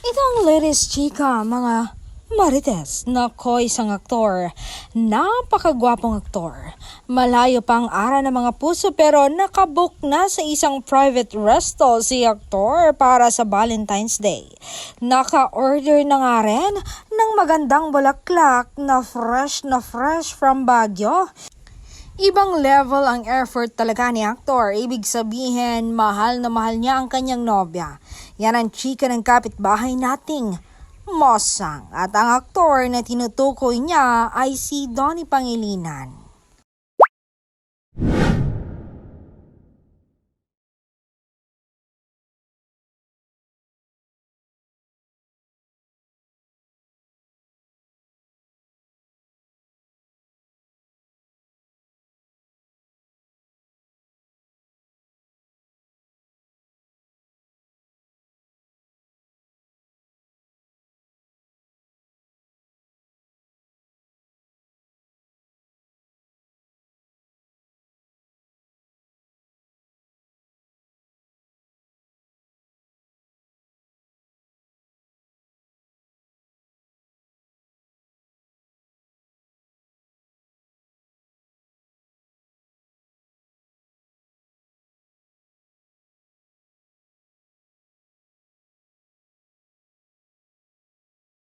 Ito ang latest chika, mga marites na isang aktor. Napakagwapong aktor. Malayo pa ang ara ng mga puso pero nakabook na sa isang private resto si aktor para sa Valentine's Day. Naka-order na nga rin ng magandang bulaklak na fresh from Baguio. Ibang level ang effort talaga ni aktor. Ibig sabihin, mahal na mahal niya ang kanyang nobya. Yan ang chika ng kapitbahay nating Mosang. At ang aktor na tinutukoy niya ay si Donnie Pangilinan.